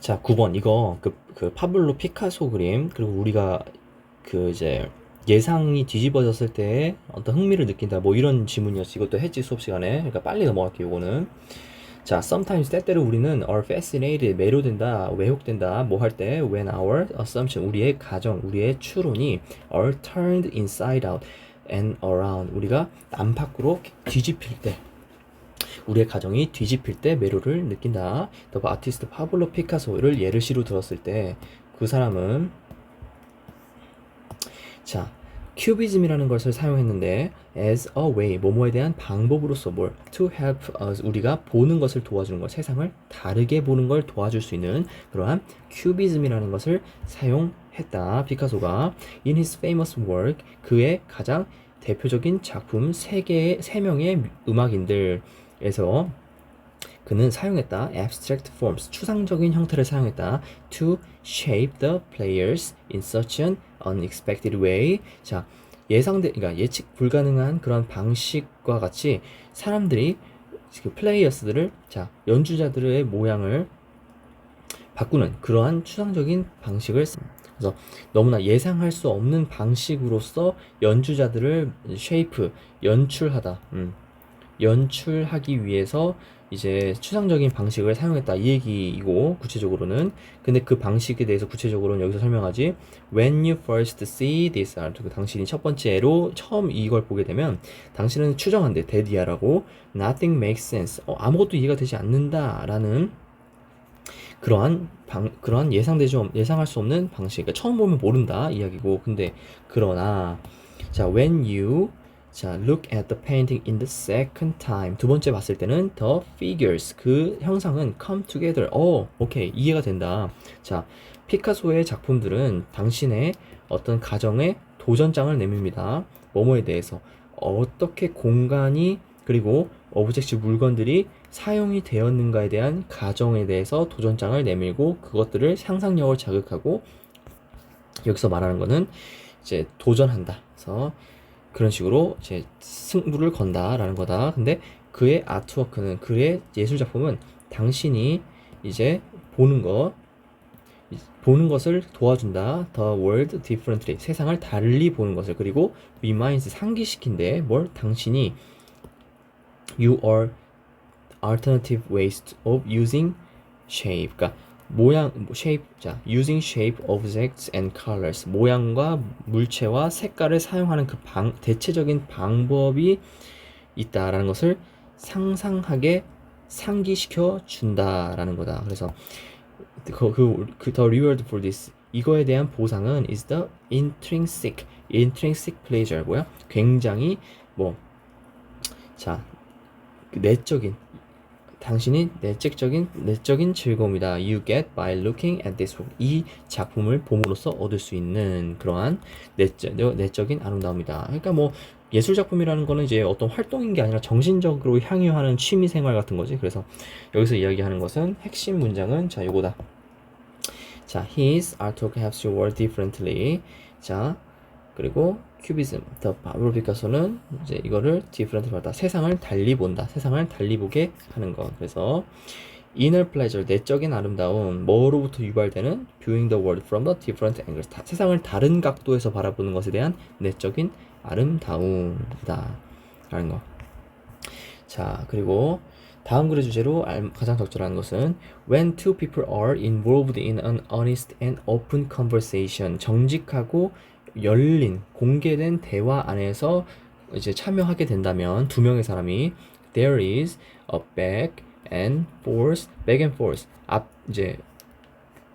자, 9번 이거 그 파블로 피카소 그림 그리고 우리가 그 이제 예상이 뒤집어졌을 때 어떤 흥미를 느낀다 뭐 이런 지문이었어. 이것도 했지 수업 시간에. 그러니까 빨리 넘어갈게요. 이거는. 자, sometimes 때때로 우리는 are fascinated 매료된다, 왜곡된다 뭐 할 때 when our assumption 우리의 가정, 우리의 추론이 are turned inside out and around 우리가 안팎으로 뒤집힐 때 우리의 가정이 뒤집힐 때 매료를 느낀다. 더 아티스트 파블로 피카소를 예를 시로 들었을 때 그 사람은 자 큐비즘이라는 것을 사용했는데 as a way 뭐뭐에 대한 방법으로서 뭘 to help us 우리가 보는 것을 도와주는 것 세상을 다르게 보는 걸 도와줄 수 있는 그러한 큐비즘이라는 것을 사용했다. 피카소가 in his famous work 그의 가장 대표적인 작품 세 명의 음악인들에서 그는 사용했다. abstract forms, 추상적인 형태를 사용했다. to shape the players in such an unexpected way. 자, 그러니까 예측 불가능한 그런 방식과 같이 사람들이 그 플레이어스들을 자, 연주자들의 모양을 바꾸는 그러한 추상적인 방식을 그래서 너무나 예상할 수 없는 방식으로서 연주자들을 쉐이프, 연출하다. 연출하기 위해서 이제 추상적인 방식을 사용했다 이 얘기이고 구체적으로는 근데 그 방식에 대해서 구체적으로는 여기서 설명하지 when you first see this art 그 당신이 첫 번째로 처음 이걸 보게 되면 당신은 추정한대 데디아라고 nothing makes sense 아무것도 이해가 되지 않는다 라는 그러한 예상할 수 없는 방식 그러니까 처음 보면 모른다 이야기고 근데 그러나 자 when you 자, look at the painting in the second time. 두 번째 봤을 때는 the figures. 그 형상은 come together. 오케이. 이해가 된다. 자, 피카소의 작품들은 당신의 어떤 가정의 도전장을 내밉니다. 뭐뭐에 대해서. 어떻게 공간이 그리고 오브젝트 물건들이 사용이 되었는가에 대한 가정에 대해서 도전장을 내밀고 그것들을 상상력을 자극하고 여기서 말하는 거는 이제 도전한다. 그래서 그런 식으로 이제 승부를 건다라는 거다. 근데 그의 아트워크는 그의 예술 작품은 당신이 이제 보는 것을 도와준다. The world differently 세상을 달리 보는 것을 그리고 reminds 상기시킨대. 뭘 당신이 you are alternative ways of using shape. 그러니까 shape, 자, using shape, objects and colors. 모양과 물체와 색깔을 사용하는 그 대체적인 방법이 있다라는 것을 상상하게 상기시켜 준다라는 거다. 그래서 the reward for this 이거에 대한 보상은 is the intrinsic pleasure 뭐야? 굉장히 자, 내적인 당신이 내적인 즐거움이다. You get by looking at this work. 이 작품을 봄으로써 얻을 수 있는 그러한 내적인 아름다움이다. 그러니까 뭐 예술 작품이라는 거는 이제 어떤 활동인 게 아니라 정신적으로 향유하는 취미 생활 같은 거지. 그래서 여기서 이야기하는 것은 핵심 문장은 자 요거다. 자, his artwork helps you work differently. 자, 그리고 큐비즘, 더 파블로 피카소는 이제 이거를 differently 봤다. 세상을 달리 본다. 세상을 달리 보게 하는 것. 그래서 inner pleasure, 내적인 아름다움, 뭐로부터 유발되는 viewing the world from the different angles. 세상을 다른 각도에서 바라보는 것에 대한 내적인 아름다움이다. 라는 거. 자, 그리고 다음 글의 주제로 가장 적절한 것은 when two people are involved in an honest and open conversation. 정직하고 열린 공개된 대화 안에서 이제 참여하게 된다면 두 명의 사람이 there is a back and forth 앞 이제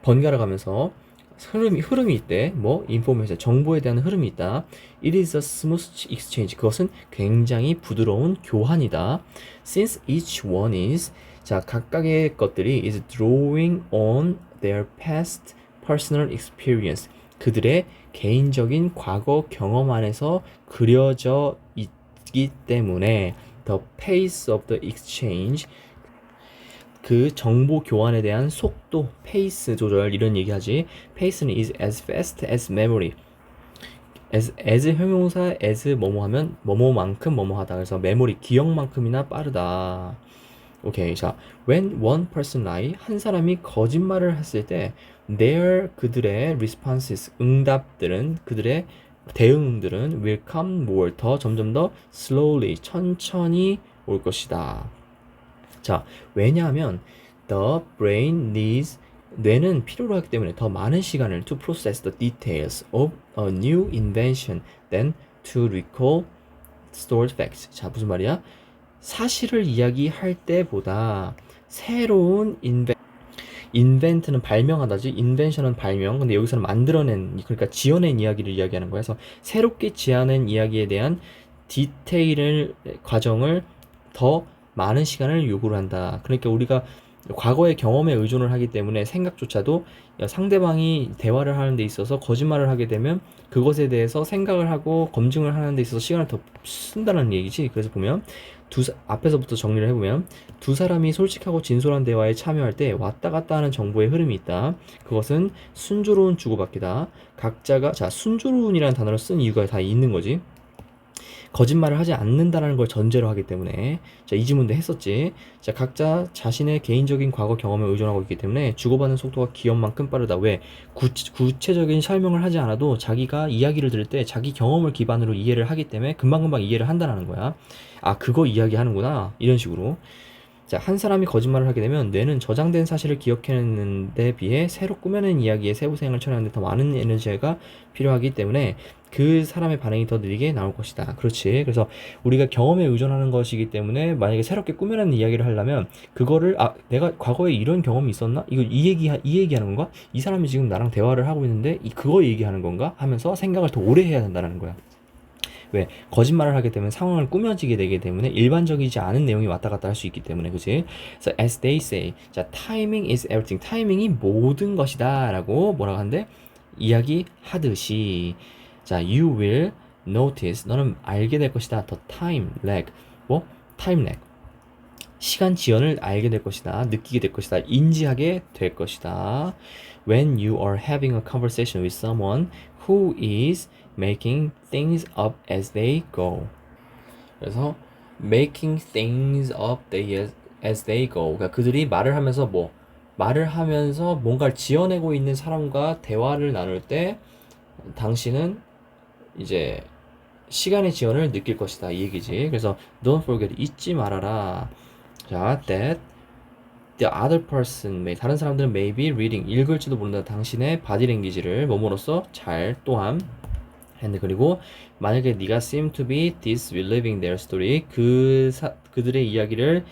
번갈아 가면서 흐름이 있대. 인포메이션 정보에 대한 흐름이 있다. It is a smooth exchange. 그것은 굉장히 부드러운 교환이다. Since each one is 자 각각의 것들이 is drawing on their past personal experience. 그들의 개인적인 과거 경험 안에서 그려져 있기 때문에 the pace of the exchange 그 정보 교환에 대한 속도, 페이스 조절 이런 얘기하지. 페이스는 is as fast as memory. as 형용사 as 뭐뭐 하면 뭐뭐만큼 뭐뭐 하다. 그래서 메모리 기억만큼이나 빠르다. 오케이. 자, when one person lie, 한 사람이 거짓말을 했을 때, 그들의 responses, 응답들은, 그들의 대응들은 will come more, 점점 더 slowly, 천천히 올 것이다. 자, 왜냐하면 the brain needs, 뇌는 필요로 하기 때문에 더 많은 시간을 to process the details of a new invention than to recall stored facts. 자, 무슨 말이야? 사실을 이야기할 때보다 새로운 인벤트는 발명하다지, 인벤션은 발명. 근데 여기서는 만들어낸, 그러니까 지어낸 이야기를 이야기하는 거야. 그래서 새롭게 지어낸 이야기에 대한 디테일을, 과정을 더 많은 시간을 요구를 한다. 그러니까 우리가 과거의 경험에 의존을 하기 때문에 생각조차도 상대방이 대화를 하는 데 있어서 거짓말을 하게 되면 그것에 대해서 생각을 하고 검증을 하는 데 있어서 시간을 더 쓴다는 얘기지. 그래서 보면 앞에서부터 정리를 해보면 두 사람이 솔직하고 진솔한 대화에 참여할 때 왔다 갔다 하는 정보의 흐름이 있다. 그것은 순조로운 주고받기다. 각자가, 자, 순조로운이라는 단어를 쓴 이유가 다 있는 거지. 거짓말을 하지 않는다라는 걸 전제로 하기 때문에, 자, 이 지문도 했었지. 자, 각자 자신의 개인적인 과거 경험에 의존하고 있기 때문에 주고받는 속도가 기업만큼 빠르다. 왜? 구체적인 설명을 하지 않아도 자기가 이야기를 들을 때 자기 경험을 기반으로 이해를 하기 때문에 금방금방 이해를 한다는 거야. 아, 그거 이야기하는구나, 이런 식으로. 자, 한 사람이 거짓말을 하게 되면 뇌는 저장된 사실을 기억해내는 데 비해 새로 꾸며낸 이야기에 세부생을 처리하는 데 더 많은 에너지가 필요하기 때문에 그 사람의 반응이 더 느리게 나올 것이다. 그렇지. 그래서 우리가 경험에 의존하는 것이기 때문에 만약에 새롭게 꾸며낸 이야기를 하려면 그거를, 아, 내가 과거에 이런 경험이 있었나? 이 얘기하는 건가? 이 사람이 지금 나랑 대화를 하고 있는데 그거 얘기하는 건가? 하면서 생각을 더 오래 해야 된다는 거야. 왜? 거짓말을 하게 되면 상황을 꾸며지게 되기 때문에 일반적이지 않은 내용이 왔다 갔다 할 수 있기 때문에, 그치? So as they say, 자, timing is everything. 타이밍이 모든 것이다 라고 뭐라고 하는데? 이야기하듯이, 자, you will notice, 너는 알게 될 것이다. The time lag. 뭐? time lag. 시간 지연을 알게 될 것이다. 느끼게 될 것이다. 인지하게 될 것이다. When you are having a conversation with someone who is making things up as they go. 그래서 making things up as they go. 그러니까 그들이 말을 하면서 뭔가를 지어내고 있는 사람과 대화를 나눌 때 당신은 이제 시간의 지연을 느낄 것이다, 이 얘기지. 그래서 don't forget, 잊지 말아라. 자, that the other person may, 다른 사람들은 may be reading, 읽을지도 모른다. 당신의 바디랭귀지를 몸으로써 잘, 또한. and 그리고 만약에 네가 seem to be disbelieving their story, 그들의 이야기를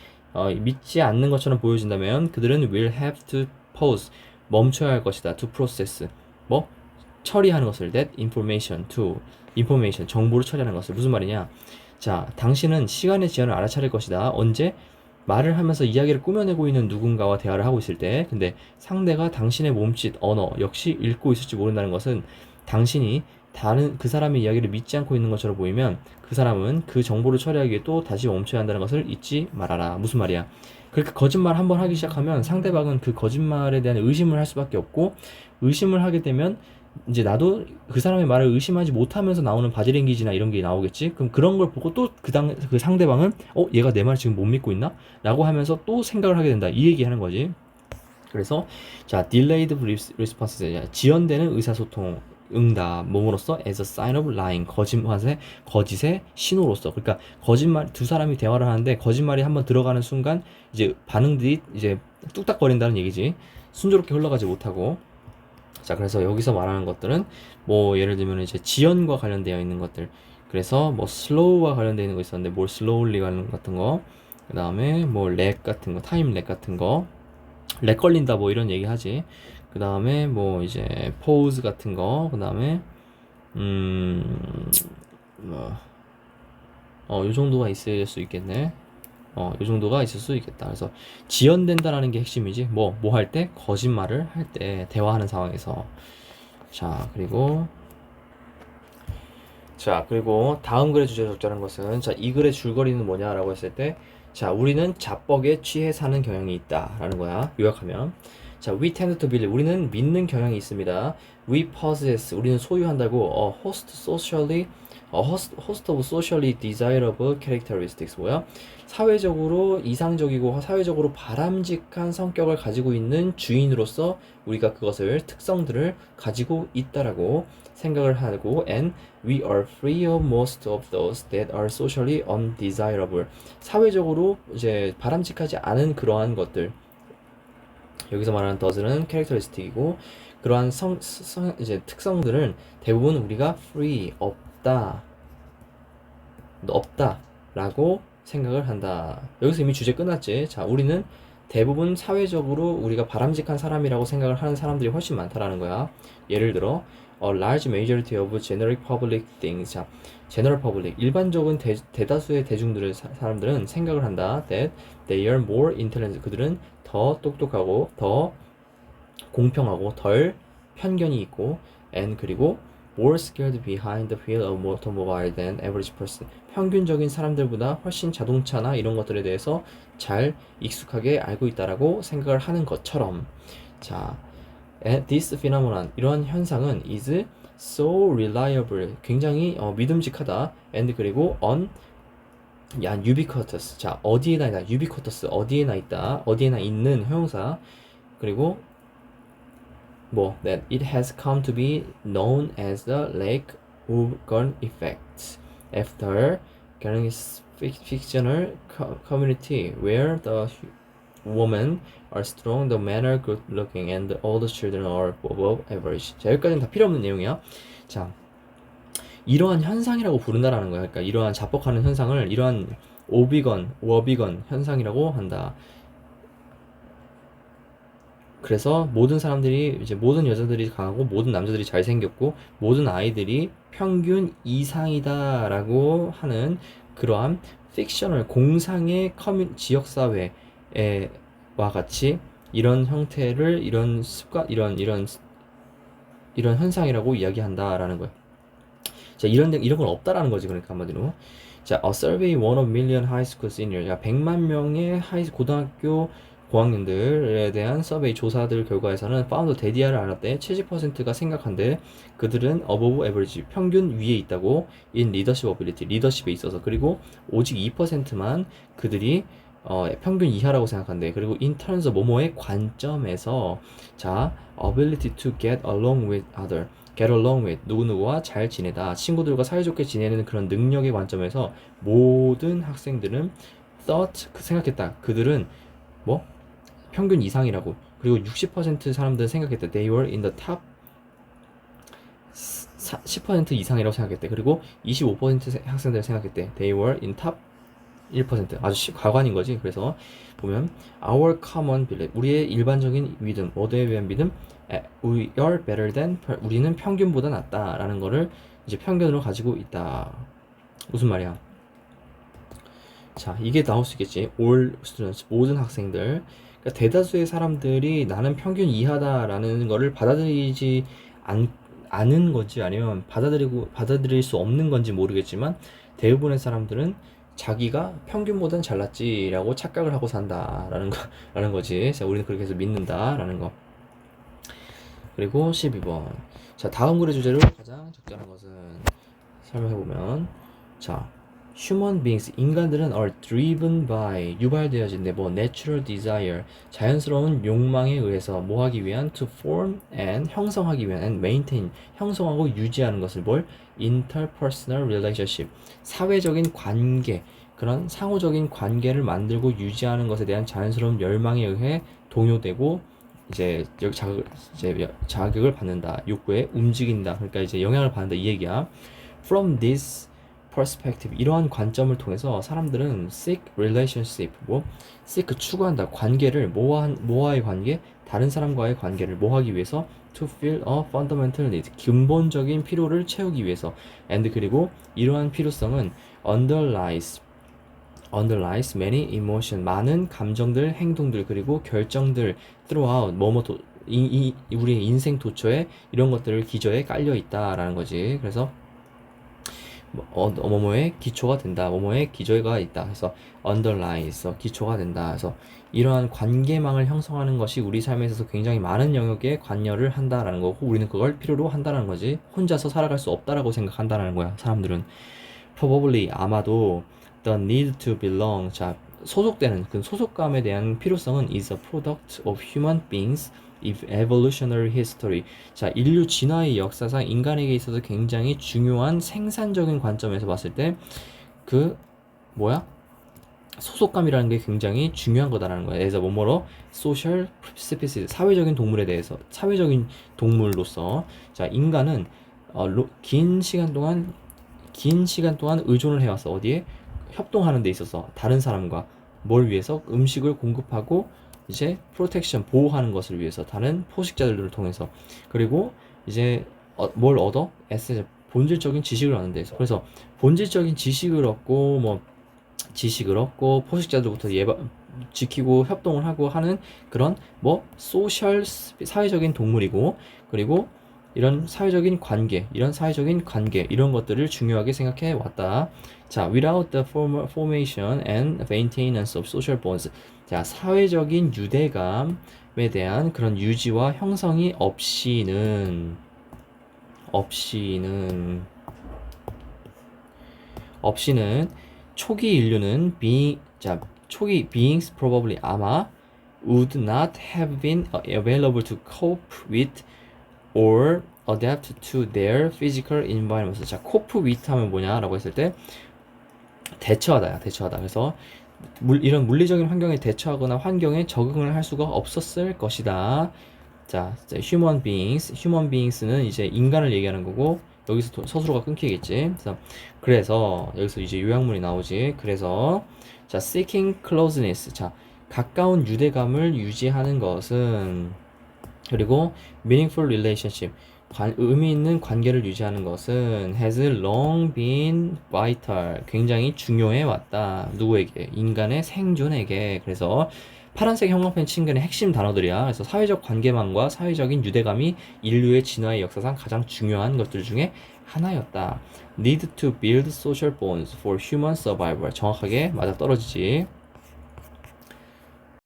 믿지 않는 것처럼 보여진다면 그들은 will have to pause, 멈춰야 할 것이다. to process, 뭐? 처리하는 것을. that information, to information, 정보를 처리하는 것을. 무슨 말이냐? 자, 당신은 시간의 지연을 알아차릴 것이다. 언제? 말을 하면서 이야기를 꾸며내고 있는 누군가와 대화를 하고 있을 때. 근데 상대가 당신의 몸짓, 언어 역시 읽고 있을지 모른다는 것은 당신이 다른 그 사람의 이야기를 믿지 않고 있는 것처럼 보이면 그 사람은 그 정보를 처리하기 위해 또 다시 멈춰야 한다는 것을 잊지 말아라. 무슨 말이야? 그렇게 거짓말 한번 하기 시작하면 상대방은 그 거짓말에 대한 의심을 할 수밖에 없고, 의심을 하게 되면 이제 나도 그 사람의 말을 의심하지 못하면서 나오는 바디랭귀지나 이런 게 나오겠지. 그럼 그런 걸 보고 또 그 상대방은 얘가 내 말 지금 못 믿고 있나? 라고 하면서 또 생각을 하게 된다, 이 얘기 하는 거지. 그래서 자, delayed response, 지연되는 의사소통, 응답, 몸으로써 as a sign of lying, 거짓의 신호로서. 그러니까 두 사람이 대화를 하는데 거짓말이 한번 들어가는 순간 이제 반응들이 이제 뚝딱거린다는 얘기지. 순조롭게 흘러가지 못하고. 자, 그래서 여기서 말하는 것들은 뭐 예를 들면 이제 지연과 관련되어 있는 것들. 그래서 뭐 slow와 관련되어 있는 거 있었는데 more slowly 관련 같은 거. 그 다음에 뭐 렉 같은 거, 타임 렉 같은 거. 렉 걸린다 뭐 이런 얘기 하지. 그 다음에 뭐 이제 pause 같은 거. 그 다음에 요 정도가 있을 수 있겠네. 요 정도가 있을 수 있겠다. 그래서 지연된다라는 게 핵심이지. 뭐 할 때? 거짓말을 할 때, 대화하는 상황에서. 자, 그리고 다음 글의 주제 적절한 것은, 자, 이 글의 줄거리는 뭐냐라고 했을 때, 자, 우리는 자뻑에 취해 사는 경향이 있다 라는 거야. 요약하면, 자, we tend to believe. 우리는 믿는 경향이 있습니다. We possess. 우리는 소유한다고. A host of socially desirable characteristics. 뭐야? 사회적으로 이상적이고 사회적으로 바람직한 성격을 가지고 있는 주인으로서 우리가 그것을 특성들을 가지고 있다라고 생각을 하고 and we are free of most of those that are socially undesirable. 사회적으로 이제 바람직하지 않은 그러한 것들. 여기서 말하는 does는 characteristic이고 그러한 이제 특성들은 대부분 우리가 free 없다라고 생각을 한다. 여기서 이미 주제 끝났지. 자, 우리는 대부분 사회적으로 우리가 바람직한 사람이라고 생각을 하는 사람들이 훨씬 많다라는 거야. 예를 들어 a large majority of generic public things. 자, general public 일반적인 대다수의 대중들의 사람들은 생각을 한다. that they are more intelligent. 그들은 더 똑똑하고 더 공평하고 덜 편견이 있고 and 그리고 more skilled behind the wheel of automobile than average person. 평균적인 사람들보다 훨씬 자동차나 이런 것들에 대해서 잘 익숙하게 알고 있다라고 생각을 하는 것처럼 자, this phenomenon 이러한 현상은 is so reliable 굉장히 믿음직하다 and 그리고 ubiquitous. 자, 어디에나 있다. ubiquitous 어디에나 있다. 어디에나 있는 형용사. 그리고 that it has come to be known as the Lake Woburn effect after Ganning's fictional community where the women are strong, the men are good looking, and all the children are above average. 자, 여기까지는 다 필요 없는 내용이야. 자, 이러한 현상이라고 부른다라는 거야. 그러니까 이러한 자뻑하는 현상을 이러한 워비건 현상이라고 한다. 그래서 모든 사람들이 이제 모든 여자들이 강하고 모든 남자들이 잘생겼고 모든 아이들이 평균 이상이다라고 하는 그러한 픽셔널 공상의 지역사회와 같이 이런 형태를 이런 습관 이런 현상이라고 이야기한다라는 거야. 자, 이런 건 없다라는 거지. 그러니까 한마디로. 자, a survey one of million high school seniors. 야, 100만 명의 고등학교 고학년들에 대한 서베이 조사들 결과에서는 found 데디아를 알았대. 70%가 생각한대. 그들은 above average 평균 위에 있다고 in leadership ability 리더십에 있어서. 그리고 오직 2%만 그들이 평균 이하라고 생각한대. 그리고 in terms of 뭐뭐의 관점에서 자, ability to get along with other get along with 누구누구와 잘 지내다 친구들과 사이좋게 지내는 그런 능력의 관점에서 모든 학생들은 thought 생각했다. 그들은 평균 이상이라고. 그리고 60% 사람들은 생각했대. They were in the top 10% 이상이라고 생각했대. 그리고 25% 학생들은 생각했대. They were in top 1%. 아주 과관인 거지. 그래서 보면 our common belief 우리의 일반적인 믿음 어디에 대한 믿음 we are better than 우리는 평균보다 낫다라는 거를 이제 편견으로 가지고 있다. 무슨 말이야? 자, 이게 나올 수 있겠지. all students 모든 학생들. 그러니까 대다수의 사람들이 나는 평균 이하다라는 거를 받아들이지 않은 건지 아니면 받아들일 수 없는 건지 모르겠지만 대부분의 사람들은 자기가 평균보다는 잘났지라고 착각을 하고 산다라는 거지. 자, 우리는 그렇게 해서 믿는다라는 거. 그리고 12번. 자, 다음 글의 주제로 가장 적절한 것은 설명해보면 자, human beings 인간들은 are driven by 유발되어진대 natural desire 자연스러운 욕망에 의해서 뭐하기 위한 to form and 형성하기 위한 and maintain 형성하고 유지하는 것을 interpersonal relationship 사회적인 관계 그런 상호적인 관계를 만들고 유지하는 것에 대한 자연스러운 열망에 의해 동요되고 이제 자극을 받는다 욕구에 움직인다 그러니까 이제 영향을 받는다 이 얘기야. From this perspective 이러한 관점을 통해서 사람들은 seek relationship seek 추구한다 관계를 뭐와의 관계 다른 사람과의 관계를 뭐하기 위해서 to fill a fundamental need 근본적인 필요를 채우기 위해서 and 그리고 이러한 필요성은 underlies many emotion 많은 감정들 행동들 그리고 결정들 throughout 우리의 인생 도처에 이런 것들을 기저에 깔려 있다라는 거지. 그래서 뭐뭐의 기초가 된다. 뭐뭐의 기저가 있다. 그래서 underlie 있어. 기초가 된다. 그래서 이러한 관계망을 형성하는 것이 우리 삶에 있어서 굉장히 많은 영역에 관여를 한다라는 거고 우리는 그걸 필요로 한다라는 거지. 혼자서 살아갈 수 없다라고 생각한다라는 거야. 사람들은 probably 아마도 the need to belong 자 소속되는 그 소속감에 대한 필요성은 is a product of human beings evolutionary history. 자, 인류 진화의 역사상 인간에게 있어서 굉장히 중요한 생산적인 관점에서 봤을 때 그 뭐야? 소속감이라는 게 굉장히 중요한 거다라는 거야. 그래서 뭐뭐로 social species 사회적인 동물에 대해서 사회적인 동물로서 자 인간은 긴 시간 동안 의존을 해왔어. 어디에? 협동하는 데 있어서 다른 사람과 뭘 위해서? 음식을 공급하고 이제 프로텍션 보호하는 것을 위해서 다른 포식자들을 통해서 그리고 이제 뭘 얻어? 본질적인 지식을 얻는 데서 그래서 본질적인 지식을 얻고 포식자들부터 지키고 협동을 하고 하는 그런 뭐 소셜 사회적인 동물이고 그리고 이런 사회적인 관계 이런 것들을 중요하게 생각해 왔다. 자, without the formation and maintenance of social bonds. 자, 사회적인 유대감에 대한 그런 유지와 형성이 없이는 초기 인류는 초기 beings probably 아마 would not have been available to cope with or adapt to their physical environment. 자, cope with 하면 뭐냐라고 했을 때 대처하다야, 대처하다. 그래서 이런 물리적인 환경에 대처하거나 환경에 적응을 할 수가 없었을 것이다. 자, human beings는 이제 인간을 얘기하는 거고 여기서 서술어가 끊기겠지. 그래서 여기서 이제 요약문이 나오지. 그래서 자, seeking closeness. 자, 가까운 유대감을 유지하는 것은 그리고 meaningful relationship. 의미 있는 관계를 유지하는 것은 has long been vital. 굉장히 중요해 왔다. 누구에게? 인간의 생존에게. 그래서 파란색 형광펜 친근의 핵심 단어들이야. 그래서 사회적 관계망과 사회적인 유대감이 인류의 진화의 역사상 가장 중요한 것들 중에 하나였다. Need to build social bonds for human survival. 정확하게 맞아떨어지지.